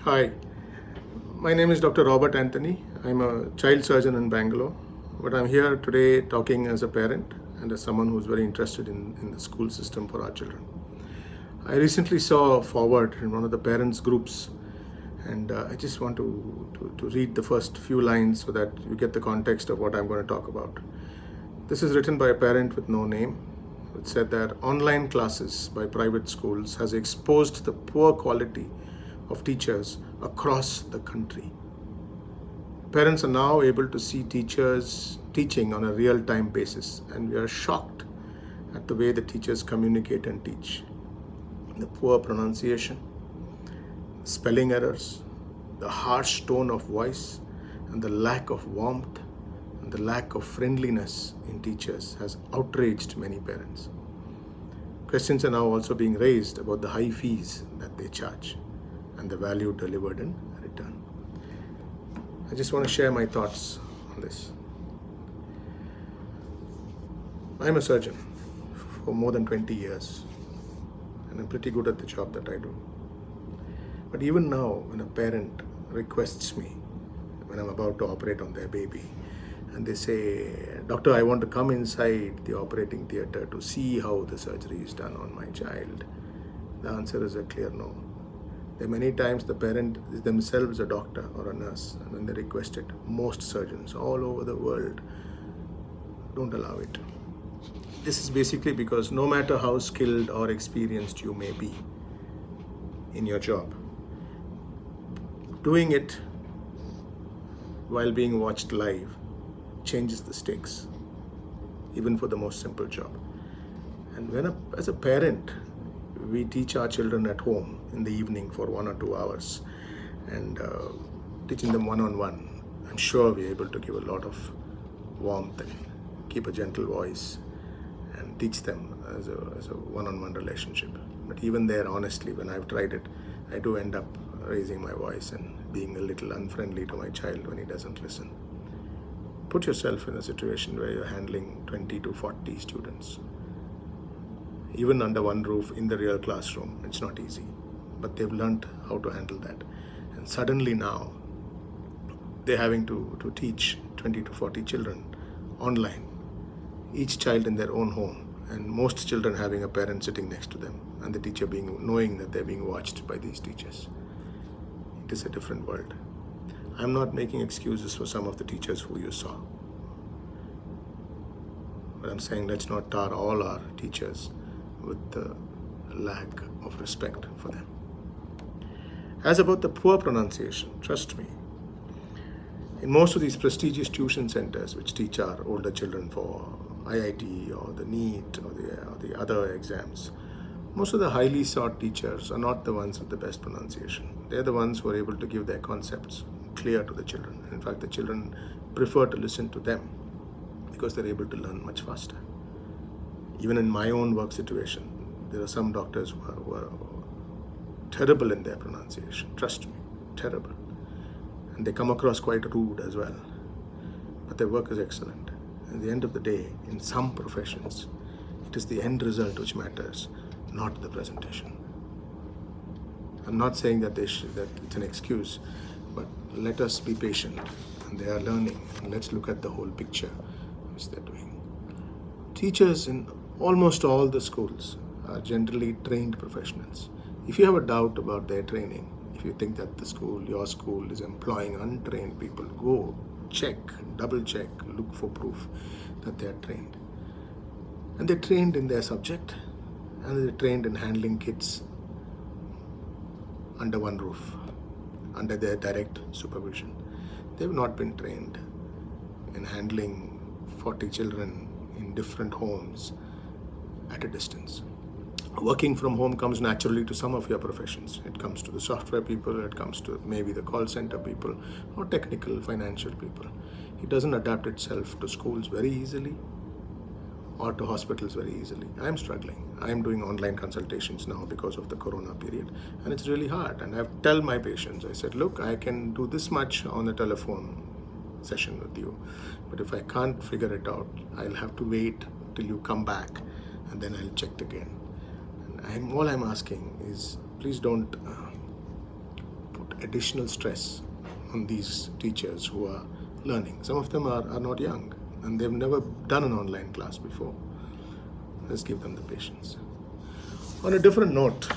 Hi, my name is Dr. Robert Anthony. I'm a child surgeon in Bangalore, but I'm here today talking as a parent and as someone who's very interested in the school system for our children. I recently saw a forward in one of the parents' groups, and I just want to read the first few lines so that you get the context of what I'm going to talk about. This is written by a parent with no name. It said that online classes by private schools has exposed the poor quality of teachers across the country. Parents are now able to see teachers teaching on a real time basis, and we are shocked at the way the teachers communicate and teach. The poor pronunciation, spelling errors, the harsh tone of voice, and the lack of warmth and the lack of friendliness in teachers has outraged many parents. Questions are now also being raised about the high fees that they charge and the value delivered in return. I just want to share my thoughts on this. I'm a surgeon for more than 20 years, and I'm pretty good at the job that I do. But even now, when a parent requests me, when I'm about to operate on their baby, and they say, "Doctor, I want to come inside the operating theater to see how the surgery is done on my child," the answer is a clear no. There are many times the parent is themselves a doctor or a nurse, and when they request it, most surgeons all over the world don't allow it. This is basically because no matter how skilled or experienced you may be in your job, doing it while being watched live changes the stakes, even for the most simple job. And as a parent, we teach our children at home in the evening for 1 or 2 hours and teaching them one-on-one. I'm sure we're able to give a lot of warmth and keep a gentle voice and teach them as a one-on-one relationship. But even there, honestly, when I've tried it, I do end up raising my voice and being a little unfriendly to my child when he doesn't listen. Put yourself in a situation where you're handling 20 to 40 students. Even under one roof in the real classroom, it's not easy. But they've learned how to handle that. And suddenly now, they're having to teach 20 to 40 children online, each child in their own home, and most children having a parent sitting next to them, and the teacher knowing that they're being watched by these teachers. It is a different world. I'm not making excuses for some of the teachers who you saw. But I'm saying let's not tar all our teachers with the lack of respect for them. As about the poor pronunciation, trust me, in most of these prestigious tuition centers which teach our older children for IIT or the NEET or the other exams, most of the highly sought teachers are not the ones with the best pronunciation. They're the ones who are able to give their concepts clear to the children. In fact, the children prefer to listen to them because they're able to learn much faster. Even in my own work situation, there are some doctors who are terrible in their pronunciation. Trust me, terrible. And they come across quite rude as well. But their work is excellent. At the end of the day, in some professions, it is the end result which matters, not the presentation. I'm not saying that that it's an excuse, but let us be patient. And they are learning. And let's look at the whole picture which they're doing. Teachers in almost all the schools are generally trained professionals. If you have a doubt about their training, if you think that your school is employing untrained people, go check, double check, look for proof that they are trained. And they're trained in their subject, and they're trained in handling kids under one roof, under their direct supervision. They've not been trained in handling 40 children in different homes at a distance. Working from home comes naturally to some of your professions. It comes to the software people, it comes to maybe the call center people, or technical, financial people. It doesn't adapt itself to schools very easily or to hospitals very easily. I'm struggling. I'm doing online consultations now because of the corona period, and it's really hard. And I've tell my patients, I said, look, I can do this much on a telephone session with you, but if I can't figure it out, I'll have to wait till you come back, and then I'll check again. And all I'm asking is, please don't put additional stress on these teachers who are learning. Some of them are not young and they've never done an online class before. Let's give them the patience. On a different note,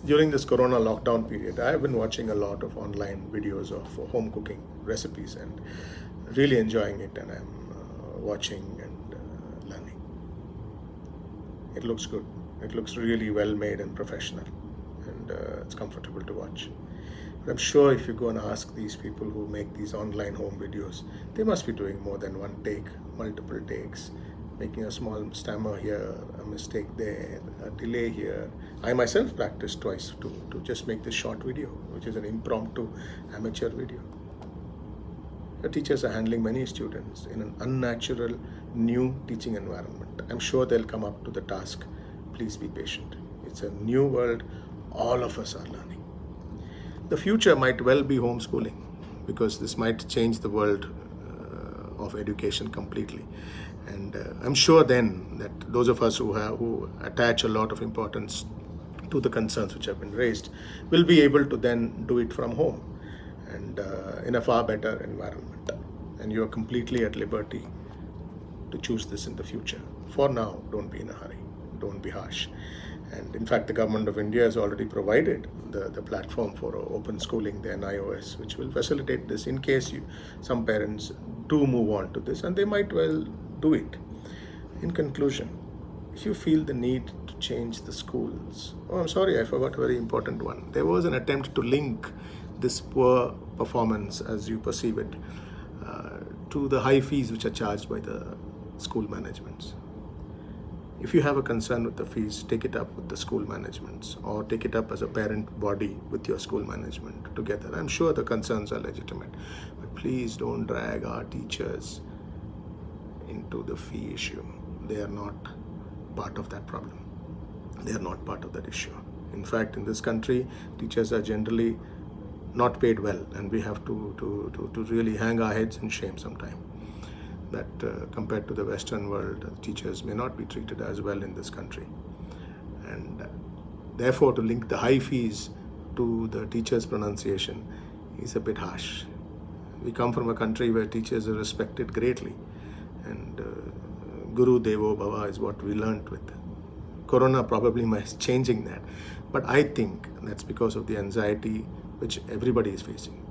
during this Corona lockdown period, I have been watching a lot of online videos of home cooking recipes and really enjoying it, and I'm watching and learning. It looks good. It looks really well made and professional, and it's comfortable to watch. But I'm sure if you go and ask these people who make these online home videos, they must be doing more than one take, multiple takes, making a small stammer here, a mistake there, a delay here. I myself practiced twice to just make this short video, which is an impromptu amateur video. The teachers are handling many students in an unnatural, new teaching environment. I'm sure they'll come up to the task. Please be patient. It's a new world. All of us are learning. The future might well be homeschooling, because this might change the world of education completely. And I'm sure then that those of us who attach a lot of importance to the concerns which have been raised will be able to then do it from home and in a far better environment. And you are completely at liberty to choose this in the future. For now, don't be in a hurry. Don't be harsh. And in fact, the government of India has already provided the platform for open schooling, the NIOS, which will facilitate this in case some parents do move on to this, and they might well do it. In conclusion, if you feel the need to change the schools, I'm sorry, I forgot a very important one. There was an attempt to link this poor performance, as you perceive it, to the high fees which are charged by the school managements. If you have a concern with the fees, take it up with the school managements, or take it up as a parent body with your school management together. I'm sure the concerns are legitimate, but please don't drag our teachers into the fee issue. They are not part of that problem. They are not part of that issue. In fact, in this country, teachers are generally not paid well, and we have to really hang our heads in shame sometime that compared to the Western world, teachers may not be treated as well in this country. And therefore, to link the high fees to the teacher's pronunciation is a bit harsh. We come from a country where teachers are respected greatly, and Guru Devo Bhava is what we learnt with. Corona probably is changing that, but I think that's because of the anxiety which everybody is facing.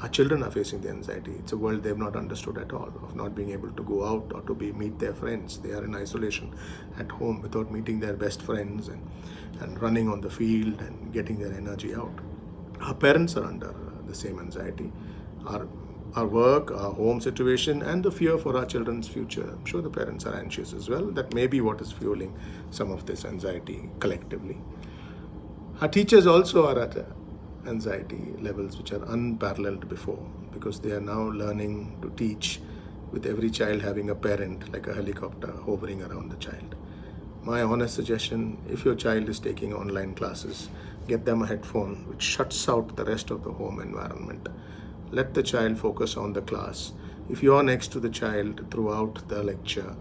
Our children are facing the anxiety. It's a world they've not understood at all, of not being able to go out or to meet their friends. They are in isolation at home without meeting their best friends and running on the field and getting their energy out. Our parents are under the same anxiety. Our work, our home situation, and the fear for our children's future. I'm sure the parents are anxious as well. That may be what is fueling some of this anxiety collectively. Our teachers also are at anxiety levels which are unparalleled before, because they are now learning to teach with every child having a parent like a helicopter hovering around the child. My honest suggestion, if your child is taking online classes, get them a headphone which shuts out the rest of the home environment. Let the child focus on the class. If you are next to the child throughout the lecture,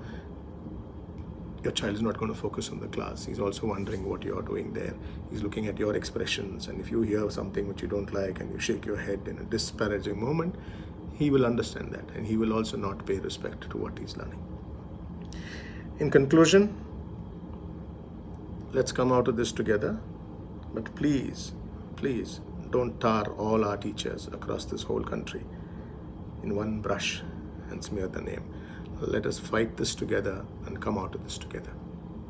your child is not going to focus on the class. He's also wondering what you're doing there. He's looking at your expressions, and if you hear something which you don't like and you shake your head in a disparaging moment, he will understand that, and he will also not pay respect to what he's learning. In conclusion, let's come out of this together, but please, please don't tar all our teachers across this whole country in one brush and smear the name. Let us fight this together and come out of this together.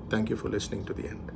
Thank you for listening to the end.